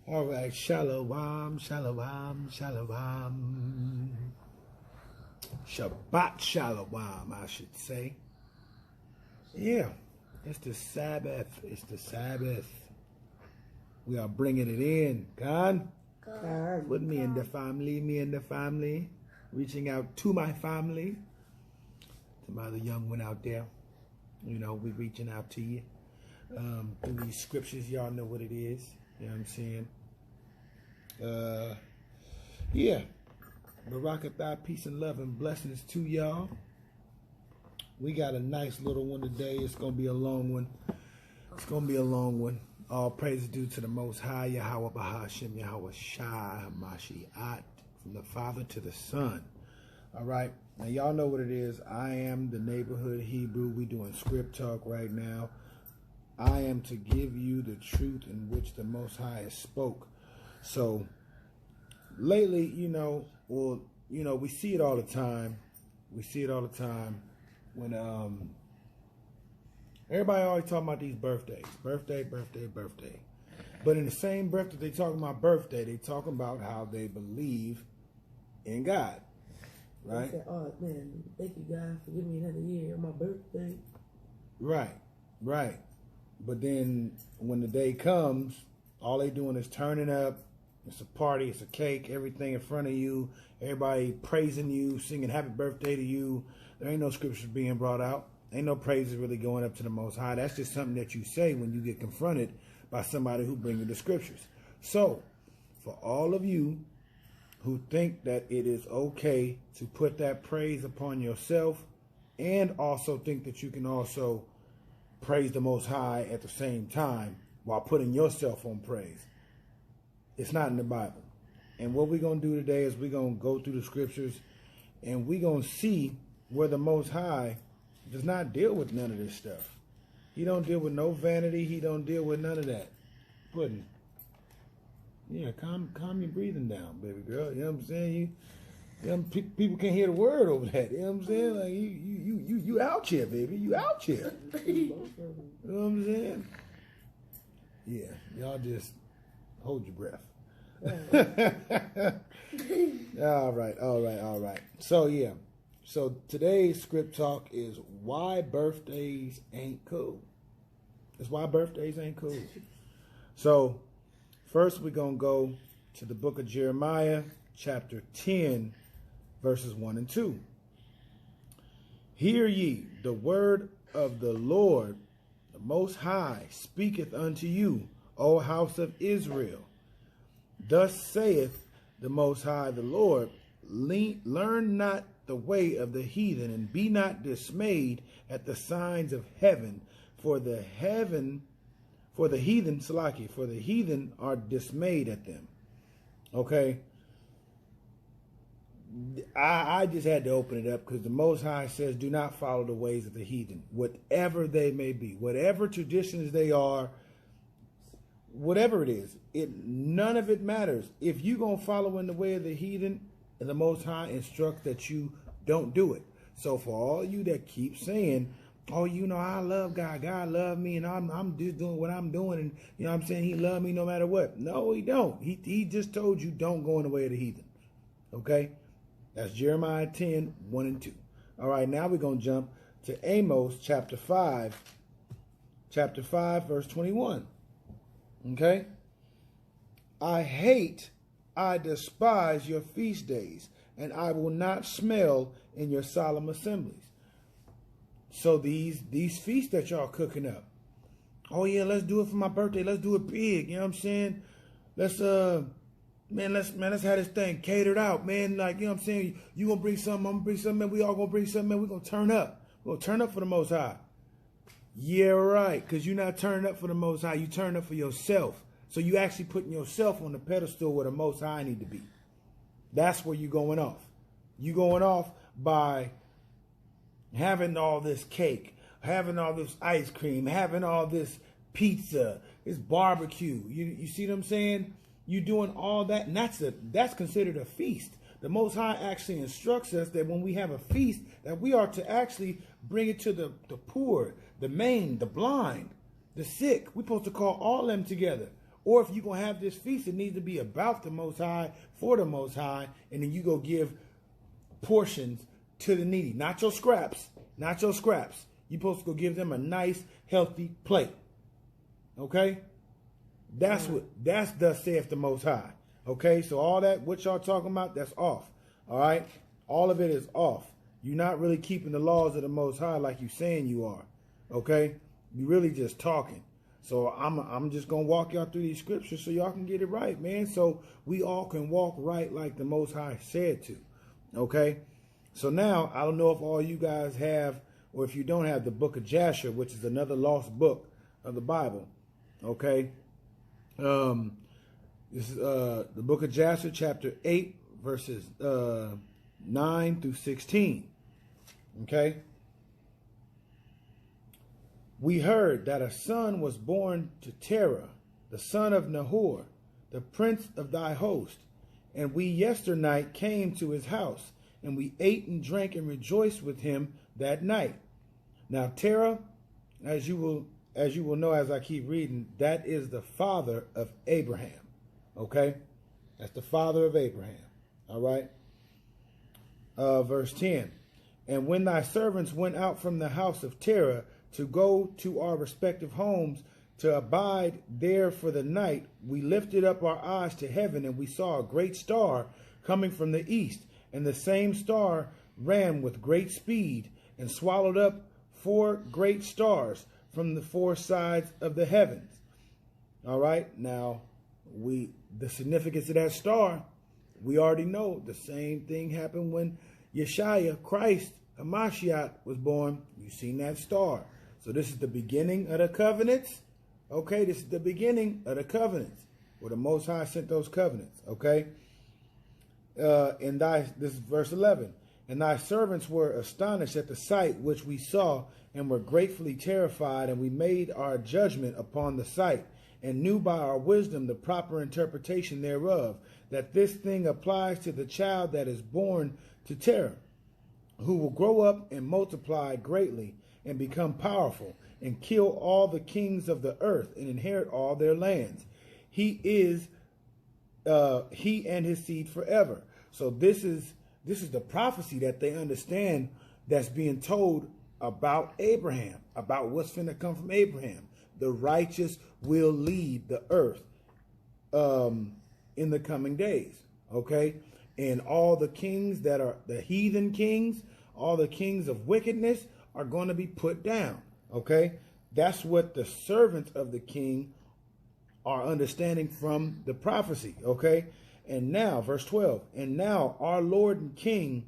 All right, shalom, shalom, shalom. Shabbat shalom, I should say. Yeah, it's the Sabbath. It's the Sabbath. We are bringing it in. God, with me and the family, reaching out to my family, to my other young one out there. You know, we're reaching out to you through these scriptures. Y'all know what it is. You know what I'm saying? Yeah. Barakatah, peace and love and blessings to y'all. We got a nice little one today. It's going to be a long one. It's going to be a long one. All praise due to the Most High, Yahweh Bahashim, Yahweh Shai, Mashiach, from the Father to the Son. All right. Now, y'all know what it is. I am the neighborhood Hebrew. We doing script talk right now. I am to give you the truth in which the Most High has spoke. So, lately, we see it all the time. We see it all the time when everybody always talking about these birthdays. Birthday. But in the same breath that they talking about birthday, they talking about how they believe in God. Right? They say, oh, man, thank you, God, for giving me another year on my birthday. Right. But then when the day comes, all they doing is turning up. It's a party. It's a cake. Everything in front of you. Everybody praising you, singing happy birthday to you. There ain't no scriptures being brought out. Ain't no praises really going up to the Most High. That's just something that you say when you get confronted by somebody who brings you the scriptures. So, for all of you who think that it is okay to put that praise upon yourself and also think that you can also praise the Most High at the same time while putting yourself on praise, it's not in the Bible. And what we're going to do today is we're going to go through the scriptures and we're going to see where the Most High does not deal with none of this stuff. He don't deal with no vanity. He don't deal with none of that. Pudding. Yeah, calm your breathing down, baby girl. You know what I'm saying? People can't hear the word over that. You know what I'm saying? Like you out here, baby. You out here. You know what I'm saying? Yeah, y'all just hold your breath. All right. So yeah. So today's script talk is why birthdays ain't cool. It's why birthdays ain't cool. So first we're going to go to the book of Jeremiah, chapter 10, verses 1 and 2. Hear ye, the word of the Lord, the Most High, speaketh unto you, O house of Israel. Thus saith the Most High, the Lord, learn not the way of the heathen, and be not dismayed at the signs of heaven, for the heathen are dismayed at them. Okay? I just had to open it up because the Most High says, do not follow the ways of the heathen, whatever they may be, whatever traditions they are, whatever it is, none of it matters. If you're going to follow in the way of the heathen, the Most High instructs that you don't do it. So for all you that keep saying, oh, I love God, God love me, and I'm just doing what I'm doing, and what I'm saying, he love me no matter what. No, he don't. He just told you don't go in the way of the heathen. Okay? That's Jeremiah 10, 1 and 2. All right, now we're going to jump to Amos chapter 5, verse 21. Okay? I despise your feast days, and I will not smell in your solemn assemblies. So these feasts that y'all cooking up, oh yeah, let's do it for my birthday. Let's do it big. You know what I'm saying? Let's have this thing catered out, man. Like, you know what I'm saying? You gonna bring something, I'm gonna bring something, man. We all gonna bring something, man. We're gonna turn up. We're gonna turn up for the Most High. Yeah, right. Because you're not turning up for the Most High. You turn up for yourself. So you actually putting yourself on the pedestal where the Most High need to be. That's where you're going off. You going off by having all this cake, having all this ice cream, having all this pizza, this barbecue. You see what I'm saying? You doing all that, and that's considered a feast. The Most High actually instructs us that when we have a feast, that we are to actually bring it to the poor, the maimed, the blind, the sick. We're supposed to call all them together. Or if you're going to have this feast, it needs to be about the Most High, for the Most High, and then you go give portions to the needy. Not your scraps. Not your scraps. You're supposed to go give them a nice, healthy plate. Okay? That's thus saith the Most High. Okay? So all that, what y'all talking about, that's off. All right? All of it is off. You're not really keeping the laws of the Most High like you saying you are. Okay? You're really just talking. So I'm just going to walk y'all through these scriptures so y'all can get it right, man. So we all can walk right like the Most High said to. Okay? So now, I don't know if all you guys have, or if you don't have the book of Jasher, which is another lost book of the Bible. Okay? This is the book of Jasher, chapter 8, verses 9 through 16. Okay? We heard that a son was born to Terah, the son of Nahor, the prince of thy host. And we yesternight came to his house, and we ate and drank and rejoiced with him that night. Now Terah, as you will know as I keep reading, that is the father of Abraham. Okay? That's the father of Abraham. All right? Verse 10. And when thy servants went out from the house of Terah to go to our respective homes to abide there for the night, we lifted up our eyes to heaven, and we saw a great star coming from the east. And the same star ran with great speed and swallowed up 4 great stars from the 4 sides of the heavens. All right. Now, the significance of that star, we already know. The same thing happened when Yeshua, Christ, Hamashiach, was born. You've seen that star. So this is the beginning of the covenants. Okay, this is the beginning of the covenants, where the Most High sent those covenants. Okay, this is verse 11. And thy servants were astonished at the sight which we saw, and were gratefully terrified, and we made our judgment upon the sight, and knew by our wisdom the proper interpretation thereof, that this thing applies to the child that is born to Terah, who will grow up and multiply greatly, and become powerful, and kill all the kings of the earth, and inherit all their lands. He and his seed forever. So this is the prophecy that they understand, that's being told about Abraham, about what's finna come from Abraham. The righteous will lead the earth in the coming days. Okay? And all the kings that are the heathen kings, all the kings of wickedness, are going to be put down. Okay? That's what the servants of the king are understanding from the prophecy. Okay? And now, verse 12, and now our Lord and King,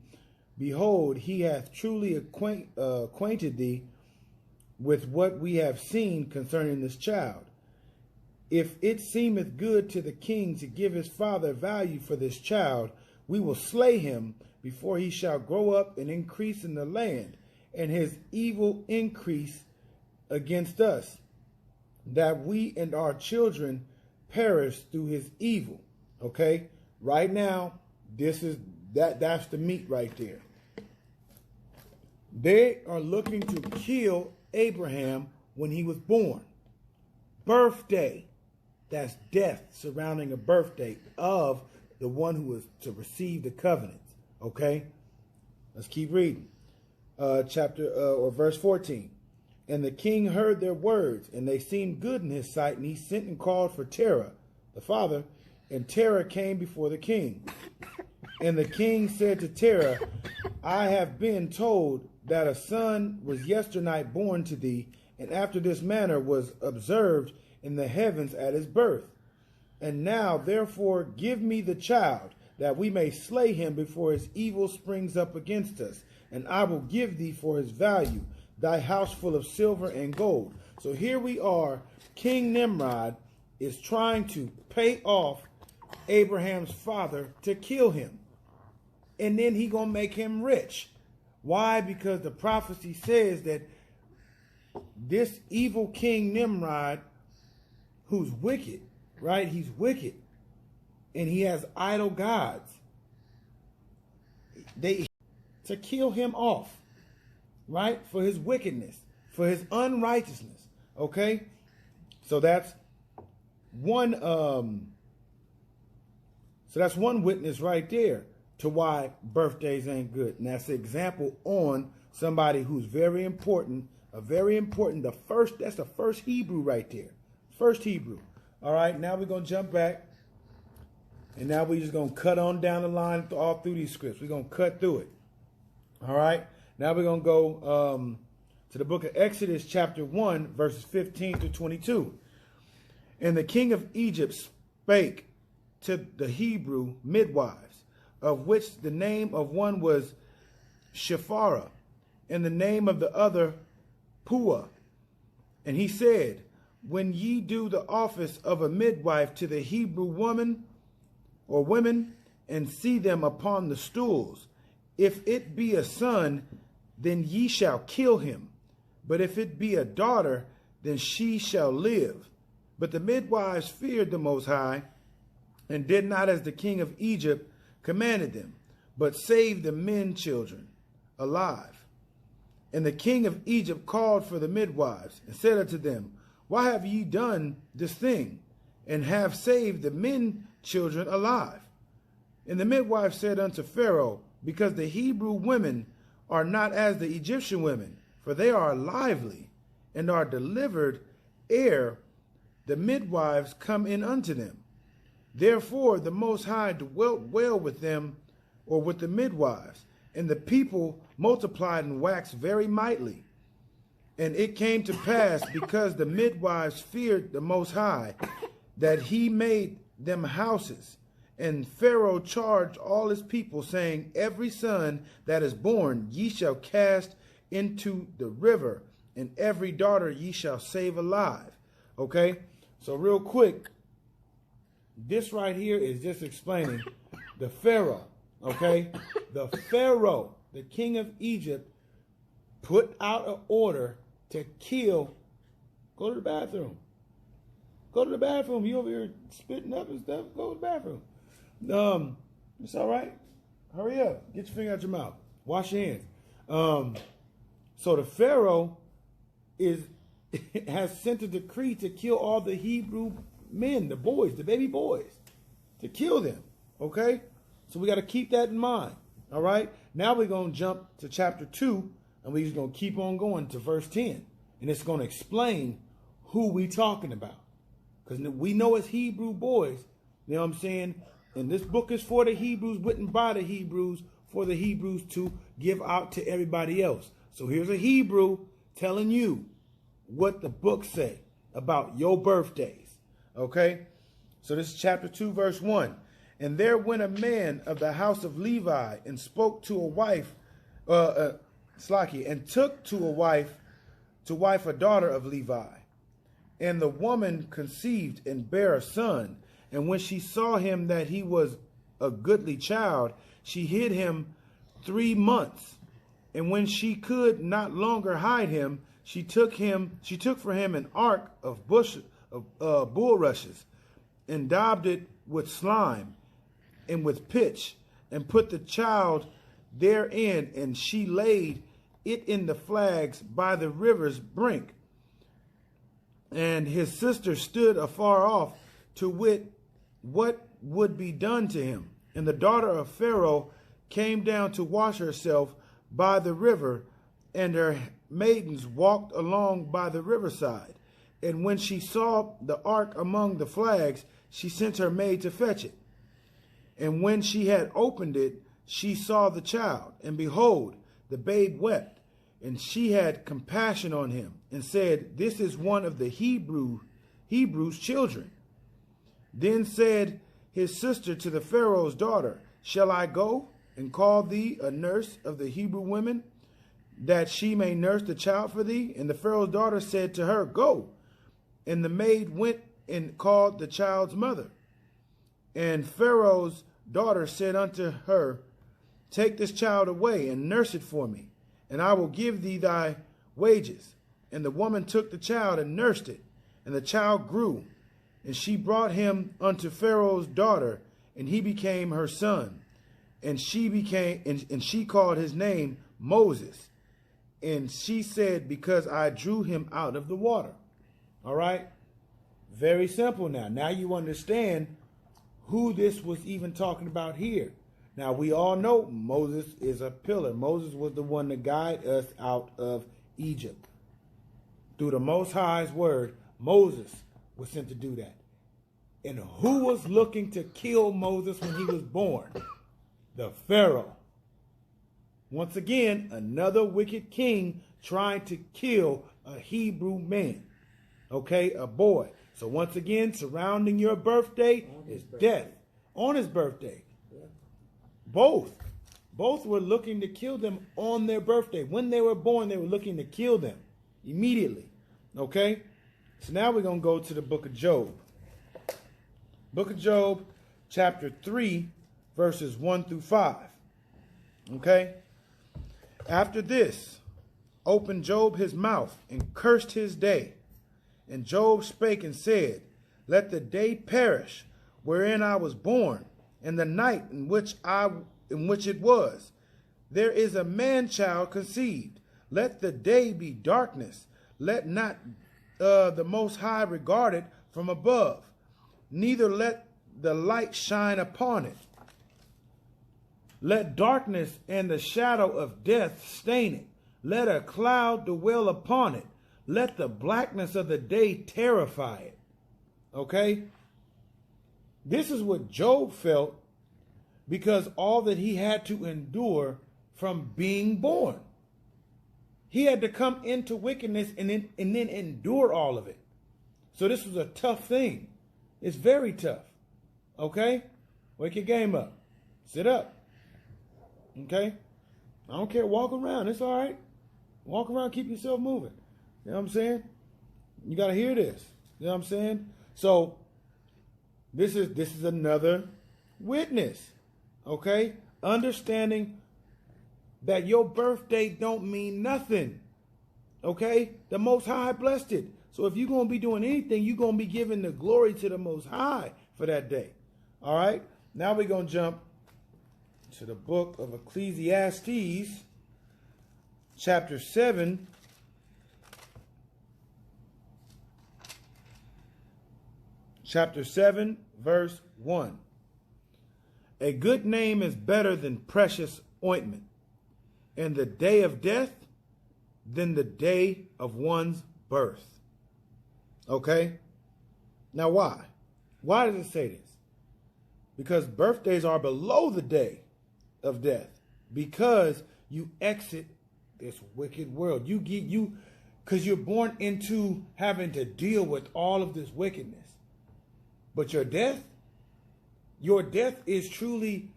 behold, he hath truly acquainted thee with what we have seen concerning this child. If it seemeth good to the king to give his father value for this child, we will slay him before he shall grow up and increase in the land, and his evil increase against us, that we and our children perish through his evil. Okay, right now, that's the meat right there. They are looking to kill Abraham when he was born. Birthday, that's death surrounding a birthday of the one who was to receive the covenants. Okay, let's keep reading. Verse 14. And the king heard their words, and they seemed good in his sight, and he sent and called for Terah, the father, and Terah came before the king. And the king said to Terah, I have been told that a son was yesternight born to thee, and after this manner was observed in the heavens at his birth. And now, therefore, give me the child, that we may slay him before his evil springs up against us. And I will give thee for his value thy house full of silver and gold. So here we are. King Nimrod is trying to pay off Abraham's father to kill him. And then he gonna make him rich. Why? Because the prophecy says that this evil King Nimrod, who's wicked, right? He's wicked. And he has idol gods. To kill him off, right? For his wickedness, for his unrighteousness. Okay? So that's one so that's one witness right there to why birthdays ain't good. And that's an example on somebody who's very important, that's the first Hebrew right there. First Hebrew. All right, now we're going to jump back. And now we're just going to cut on down the line all through these scripts. We're going to cut through it. All right, now we're going to go to the book of Exodus chapter 1, verses 15 to 22. And the king of Egypt spake to the Hebrew midwives, of which the name of one was Shiphrah, and the name of the other Puah. And he said, when ye do the office of a midwife to the Hebrew woman or women, and see them upon the stools, if it be a son, then ye shall kill him. But if it be a daughter, then she shall live. But the midwives feared the Most High, and did not as the king of Egypt commanded them, but saved the men children alive. And the king of Egypt called for the midwives, and said unto them, why have ye done this thing, and have saved the men children alive? And the midwives said unto Pharaoh, because the Hebrew women are not as the Egyptian women, for they are lively, and are delivered ere the midwives come in unto them. Therefore the Most High dwelt well with them, or with the midwives, and the people multiplied and waxed very mightily. And it came to pass, because the midwives feared the Most High, that he made them houses. And Pharaoh charged all his people, saying, every son that is born ye shall cast into the river, and every daughter ye shall save alive. Okay, so real quick, this right here is just explaining the Pharaoh. Okay, the Pharaoh, the king of Egypt, put out an order to kill. Go to the bathroom. Go to the bathroom. You over here spitting up and stuff. Go to the bathroom. It's all right. Hurry up. Get your finger out your mouth. Wash your hands. So the Pharaoh has sent a decree to kill all the Hebrew men, the boys, the baby boys, to kill them. Okay? So we got to keep that in mind. All right? Now we're going to jump to chapter 2, and we're just going to keep on going to verse 10. And it's going to explain who we talking about. Because we know it's Hebrew boys. You know what I'm saying? And this book is for the Hebrews, written by the Hebrews, for the Hebrews to give out to everybody else. So here's a Hebrew telling you what the book say about your birthdays. Okay? So this is chapter 2, verse 1. And there went a man of the house of Levi, and spoke to a wife, and took to wife a daughter of Levi. And the woman conceived and bare a son. And when she saw him that he was a goodly child, she hid him 3 months. And when she could not longer hide him, she took for him an ark of bulrushes, and daubed it with slime and with pitch, and put the child therein, and she laid it in the flags by the river's brink. And his sister stood afar off to wit what would be done to him. And the daughter of Pharaoh came down to wash herself by the river, and her maidens walked along by the riverside. And when she saw the ark among the flags, she sent her maid to fetch it. And when she had opened it, she saw the child, and behold, the babe wept. And she had compassion on him, and said, this is one of the Hebrews' children. Then said his sister to the Pharaoh's daughter, shall I go and call thee a nurse of the Hebrew women, that she may nurse the child for thee? And the Pharaoh's daughter said to her, go. And the maid went and called the child's mother. And Pharaoh's daughter said unto her, take this child away and nurse it for me, and I will give thee thy wages. And the woman took the child and nursed it, and the child grew. And she brought him unto Pharaoh's daughter, and he became her son. And she called his name Moses. And she said, because I drew him out of the water. All right. Very simple now. Now you understand who this was even talking about here. Now we all know Moses is a pillar. Moses was the one to guide us out of Egypt. Through the Most High's word, Moses was sent to do that. And who was looking to kill Moses when he was born? The Pharaoh. Once again, another wicked king trying to kill a Hebrew man. Okay, a boy. So once again, surrounding your birthday is death. On his birthday. Yeah. Both were looking to kill them on their birthday. When they were born, they were looking to kill them immediately. Okay? So now we're going to go to the book of Job. Book of Job, chapter 3, verses 1 through 5. Okay? After this, opened Job his mouth and cursed his day. And Job spake and said, let the day perish wherein I was born, and the night in which it was. There is a man-child conceived. Let the day be darkness. Let not the Most High regard it from above. Neither let the light shine upon it. Let darkness and the shadow of death stain it. Let a cloud dwell upon it. Let the blackness of the day terrify it. Okay? This is what Job felt because all that he had to endure from being born. He had to come into wickedness and then endure all of it. So this was a tough thing. It's very tough. Okay? Wake your game up. Sit up. Okay? I don't care. Walk around. It's all right. Walk around. Keep yourself moving. You know what I'm saying? You got to hear this. You know what I'm saying? So this is another witness. Okay? Understanding that your birthday don't mean nothing. Okay? The Most High blessed it. So if you're going to be doing anything, you're going to be giving the glory to the Most High for that day. All right? Now we're going to jump to the book of Ecclesiastes, chapter 7. Chapter 7, verse 1. A good name is better than precious ointment, and the day of death than the day of one's birth. Okay? Now why? Why does it say this? Because birthdays are below the day of death. Because you exit this wicked world. Because you're born into having to deal with all of this wickedness. But your death is truly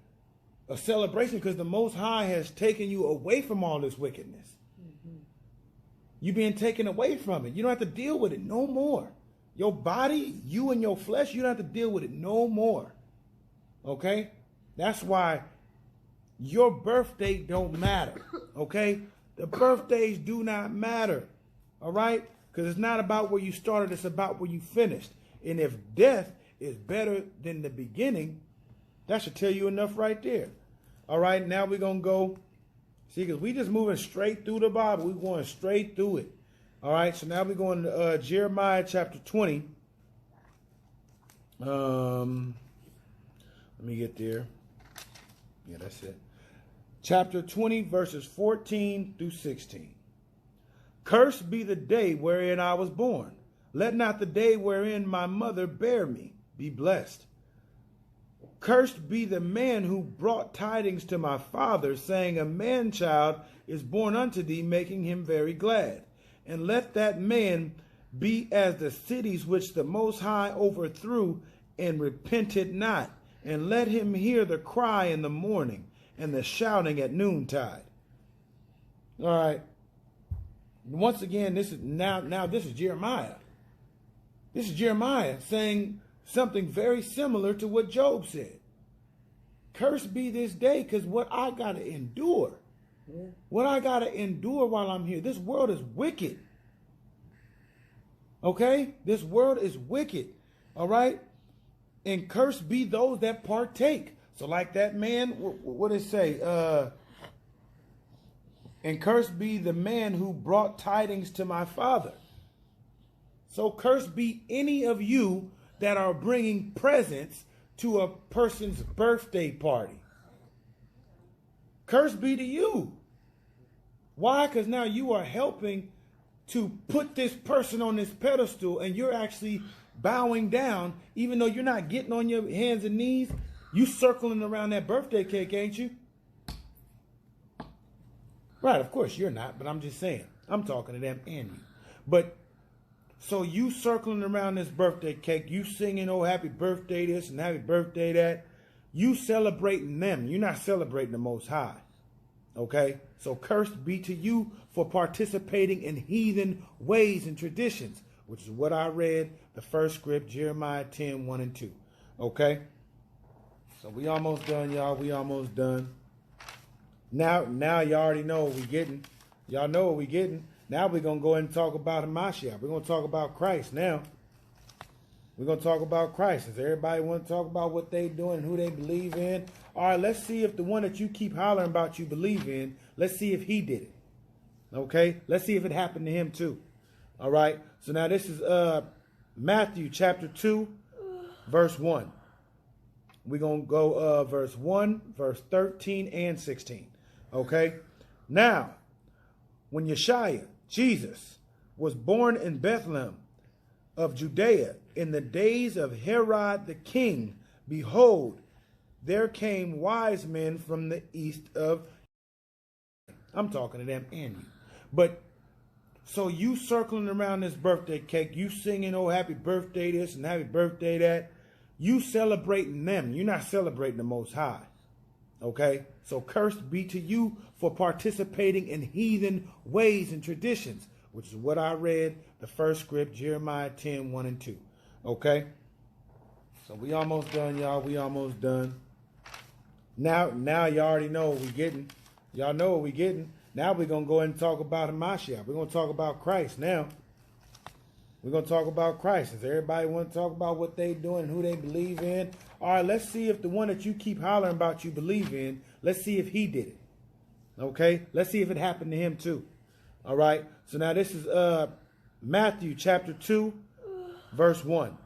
a celebration because the Most High has taken you away from all this wickedness. Mm-hmm. You're being taken away from it. You don't have to deal with it no more. Your body, you and your flesh, you don't have to deal with it no more. Okay? That's why your birthday don't matter. Okay? The birthdays do not matter. All right? Because it's not about where you started, it's about where you finished. And if death is better than the beginning, that should tell you enough right there. All right, now we're going to go, see, because we just moving straight through the Bible. We're going straight through it. All right, so now we're going to Jeremiah chapter 20. Let me get there. Yeah, that's it. Chapter 20, verses 14 through 16. Cursed be the day wherein I was born. Let not the day wherein my mother bare me be blessed. Cursed be the man who brought tidings to my father, saying, a man-child is born unto thee, making him very glad. And let that man be as the cities which the Most High overthrew, and repented not. And let him hear the cry in the morning, and the shouting at noontide. All right. Once again, this is Jeremiah. This is Jeremiah saying something very similar to what Job said. Cursed be this day, because what I got to endure. Yeah. What I got to endure while I'm here. This world is wicked. Okay? This world is wicked. All right? And cursed be those that partake. So like that man, what did it say? And cursed be the man who brought tidings to my father. So cursed be any of you that are bringing presents to a person's birthday party. Cursed be to you. Why? Because now you are helping to put this person on this pedestal, and you're actually bowing down, even though you're not getting on your hands and knees. You circling around that birthday cake, ain't you? Right, of course you're not, but I'm just saying. I'm talking to them and you. But so you circling around this birthday cake, you singing, oh, happy birthday this and happy birthday that. You celebrating them. You're not celebrating the Most High. Okay? So cursed be to you for participating in heathen ways and traditions, which is what I read, the first script, Jeremiah 10, 1 and 2. Okay? So we almost done, y'all. We almost done. Now you already know what we getting. Y'all know what we getting. Now we're going to go ahead and talk about Hamashiach. We're going to talk about Christ now. We're going to talk about Christ. Does everybody want to talk about what they doing and who they believe in? All right, let's see if the one that you keep hollering about you believe in, let's see if he did it. Okay? Let's see if it happened to him too. All right? So now this is Matthew chapter 2, verse 1. We're going to go verse 1, verse 13 and 16. Okay? Now, when Yeshua, Jesus, was born in Bethlehem of Judea in the days of Herod the king, behold, there came wise men from the east of... I'm talking to them and you. But so you circling around this birthday cake, you singing, oh, happy birthday this and happy birthday that. You celebrating them. You're not celebrating the Most High. Okay? So cursed be to you for participating in heathen ways and traditions, which is what I read, the first script, Jeremiah 10, 1 and 2. Okay? So we almost done, y'all. We almost done. Now you already know what we getting. Y'all know what we getting. Now we're going to go ahead and talk about Hamashiach. We're going to talk about Christ now. We're going to talk about Christ. Does everybody want to talk about what they doing and who they believe in? All right, let's see if the one that you keep hollering about you believe in, let's see if he did it. Okay? Let's see if it happened to him too. All right? So now this is Matthew chapter 2, verse 1.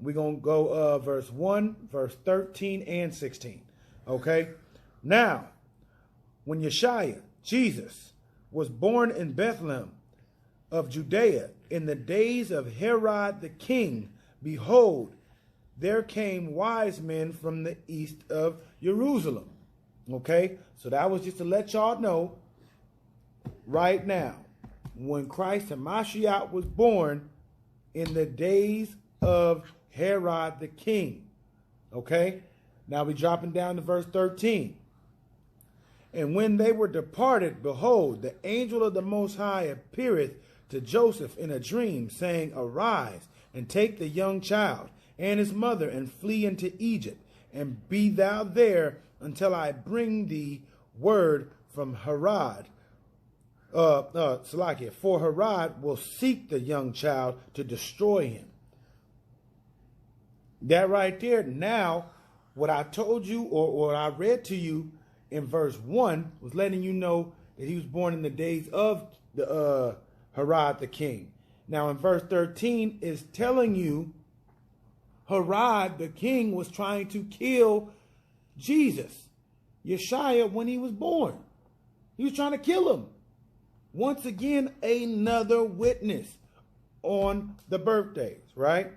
We're going to go verse 1, verse 13 and 16. Okay? Now, when Yeshua, Jesus, was born in Bethlehem of Judea in the days of Herod the king, behold, there came wise men from the east of Jerusalem. Okay? So that was just to let y'all know right now, when Christ Hamashiach was born in the days of Herod the king. Okay? Now we're dropping down to verse 13. And when they were departed, behold, the angel of the Most High appeareth to Joseph in a dream, saying, arise, and take the young child and his mother, and flee into Egypt, and be thou there until I bring thee word from Herod. Salakia, for Herod will seek the young child to destroy him. That right there, now, what I told you, or what I read to you in verse 1, was letting you know that he was born in the days of the Herod the king. Now in verse 13 is telling you Herod the king was trying to kill Jesus, Yeshua, when he was born. He was trying to kill him. Once again, another witness on the birthdays, right?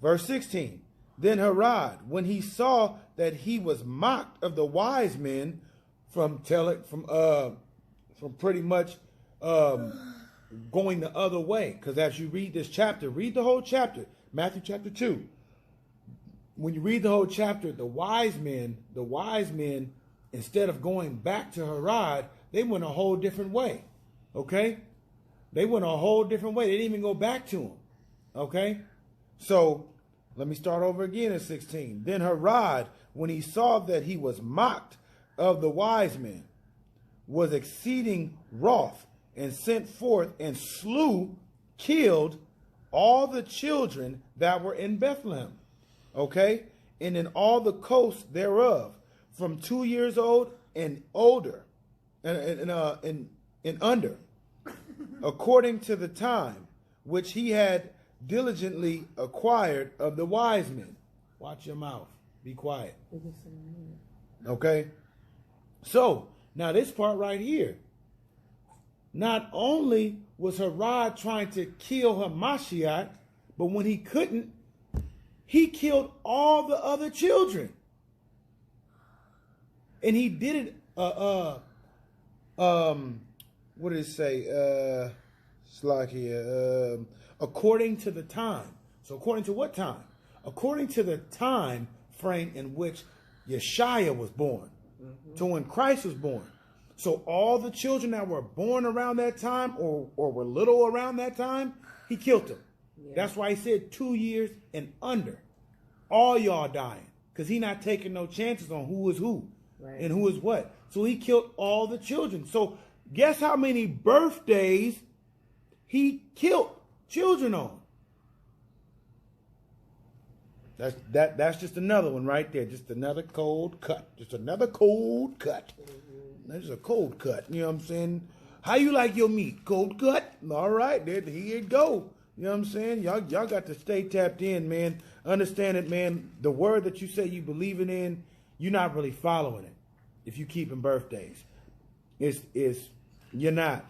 Verse 16. Then Herod, when he saw that he was mocked of the wise men from pretty much going the other way. Because as you read this chapter, read the whole chapter, Matthew chapter 2. When you read the whole chapter, the wise men, instead of going back to Herod, they went a whole different way. Okay? They went a whole different way. They didn't even go back to him. Okay? So let me start over again in 16. Then Herod, when he saw that he was mocked of the wise men, was exceeding wroth, and sent forth and killed all the children that were in Bethlehem. Okay? And in all the coasts thereof, from 2 years old and older, and under, according to the time which he had diligently acquired of the wise men. Watch your mouth. Be quiet. Okay? So, now this part right here. Not only was Herod trying to kill Hamashiach, but when he couldn't, he killed all the other children. And he did it, what did it say? According to the time. So according to what time? According to the time frame in which Yeshua was born. To when Christ was born. So all the children that were born around that time or were little around that time, he killed them. Yeah. That's why he said 2 years and under. All y'all dying. Because he not taking no chances on who is who. Right. And who is what. So he killed all the children. So guess how many birthdays he killed children on? That's just another one right there. Just another cold cut. Just another cold cut. That's just a cold cut. You know what I'm saying? How you like your meat? Cold cut? All right, there you go. You know what I'm saying? Y'all got to stay tapped in, man. Understand it, man. The word that you say you believing in, you're not really following it. If you keeping birthdays, you're not.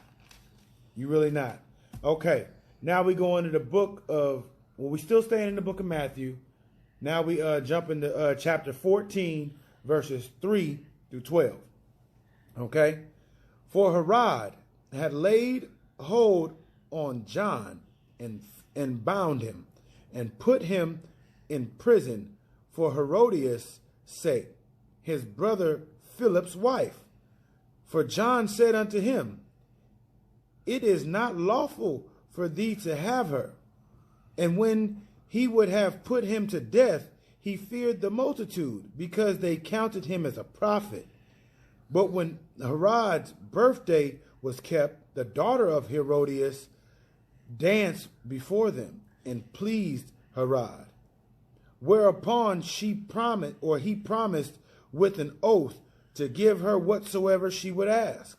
You really not. Okay. Now we go into the book of. Well, we still staying in the book of Matthew. Now we jump into chapter 14, verses 3 through 12. Okay. For Herod had laid hold on John and bound him and put him in prison for Herodias' sake, his brother Philip's wife. For John said unto him, it is not lawful for thee to have her. And when he would have put him to death, he feared the multitude, because they counted him as a prophet. But when Herod's birthday was kept, the daughter of Herodias danced before them and pleased Herod. Whereupon he promised with an oath to give her whatsoever she would ask.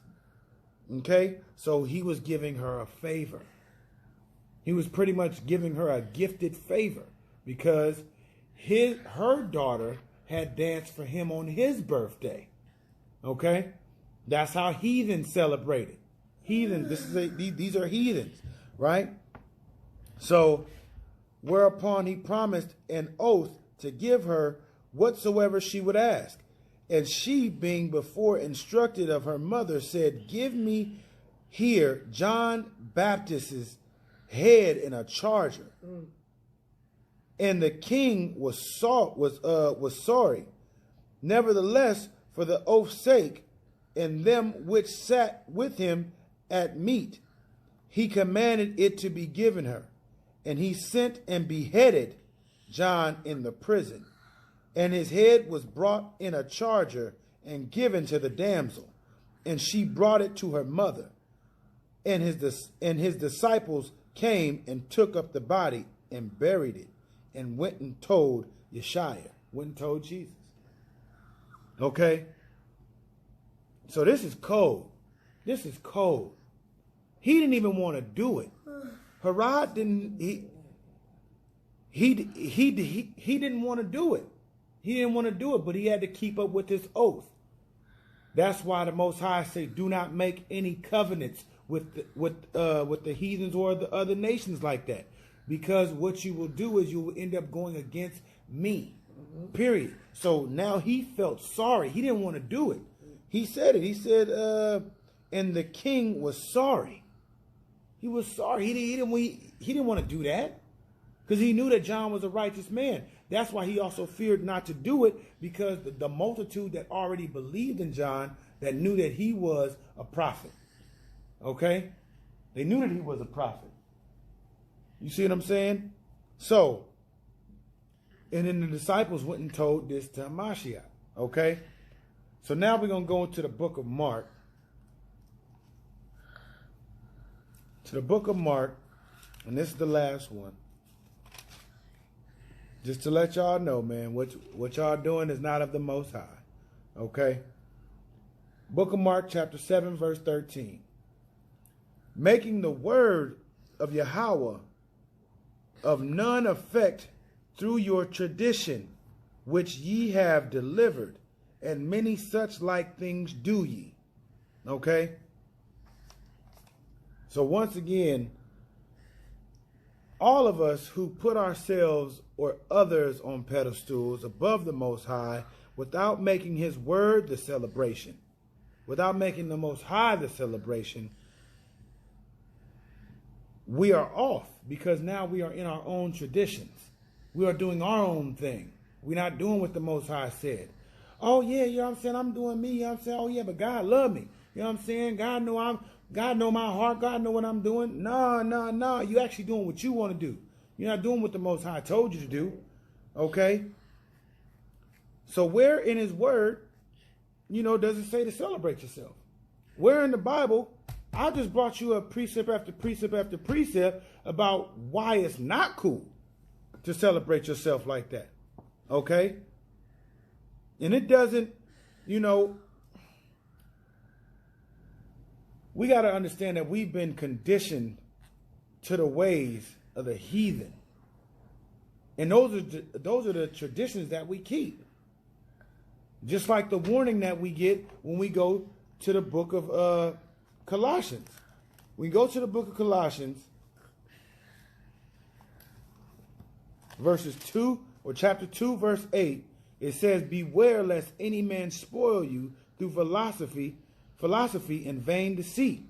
Okay? So he was giving her a favor. He was pretty much giving her a gifted favor because her daughter had danced for him on his birthday. Okay? That's how heathens celebrated. Heathen, these are heathens, right? So, whereupon he promised an oath to give her whatsoever she would ask. And she, being before instructed of her mother, said, give me here John Baptist's head in a charger. And the king was sorry. Nevertheless, for the oath's sake, and them which sat with him at meat, he commanded it to be given her. And he sent and beheaded John in the prison. And his head was brought in a charger and given to the damsel. And she brought it to her mother. And his disciples came and took up the body and buried it. And went and told Yeshua. Went and told Jesus. Okay? So this is cold. This is cold. He didn't even want to do it. Herod didn't. He didn't want to do it. He didn't want to do it, but he had to keep up with his oath. That's why the Most High say, "Do not make any covenants with the heathens or the other nations like that, because what you will do is you will end up going against me." Period. So now he felt sorry. He didn't want to do it. He said it. He said, and the king was sorry. He was sorry. He didn't want to do that because he knew that John was a righteous man. That's why he also feared not to do it, because the multitude that already believed in John, that knew that he was a prophet. Okay? They knew that he was a prophet. You see what I'm saying? So, and then the disciples went and told this to Mashiach. Okay? So now we're going to go into the book of Mark. To the book of Mark, and this is the last one. Just to let y'all know, man, what y'all doing is not of the Most High. Okay? Book of Mark, chapter 7, verse 13. Making the word of Yahweh of none effect through your tradition, which ye have delivered, and many such like things do ye. Okay? So once again, all of us who put ourselves or others on pedestals above the Most High without making his word the celebration, without making the Most High the celebration, we are off, because now we are in our own traditions. We are doing our own thing. We're not doing what the Most High said. Oh yeah, you know what I'm saying? I'm doing me. You know what I'm saying? Oh yeah, but God love me. You know what I'm saying? God know my heart. God know what I'm doing. No. You actually doing what you want to do. You're not doing what the Most High told you to do. Okay? So where in his word, does it say to celebrate yourself? Where in the Bible, I just brought you a precept after precept after precept about why it's not cool to celebrate yourself like that. Okay? And it doesn't, we got to understand that we've been conditioned to the ways of the heathen. And those are the traditions that we keep. Just like the warning that we get when we go to the book of Colossians. We go to the book of Colossians, verses 2, or chapter 2, verse 8. It says, beware lest any man spoil you through philosophy and vain deceit,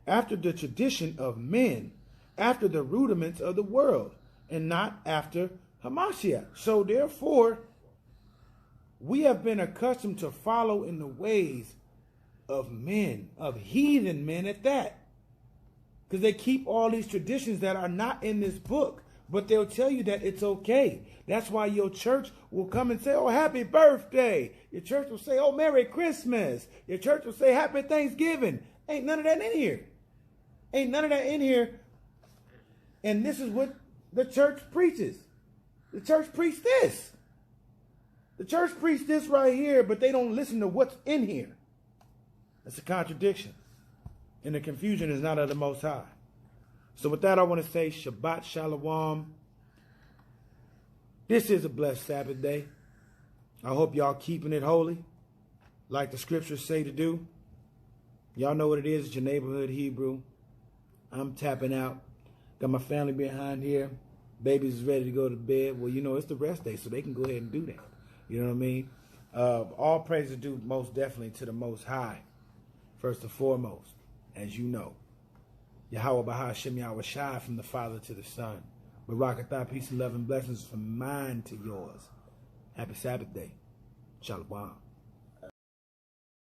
after the tradition of men, after the rudiments of the world, and not after Hamashiach. So therefore, we have been accustomed to follow in the ways of men, of heathen men at that. Because they keep all these traditions that are not in this book. But they'll tell you that it's okay. That's why your church will come and say, oh, happy birthday. Your church will say, oh, Merry Christmas. Your church will say, happy Thanksgiving. Ain't none of that in here. Ain't none of that in here. And this is what the church preaches. The church preaches this. The church preaches this right here, but they don't listen to what's in here. That's a contradiction. And the confusion is not of the Most High. So with that, I want to say Shabbat Shalom. This is a blessed Sabbath day. I hope y'all keeping it holy, like the scriptures say to do. Y'all know what it is. It's your neighborhood Hebrew. I'm tapping out. Got my family behind here. Babies is ready to go to bed. Well, it's the rest day, so they can go ahead and do that. You know what I mean? All praise is due most definitely to the Most High. First and foremost, as you know. Yahweh Bahashem Yahweh Shai, from the Father to the Son. Barakatah, peace and love and blessings from mine to yours. Happy Sabbath day. Shalom.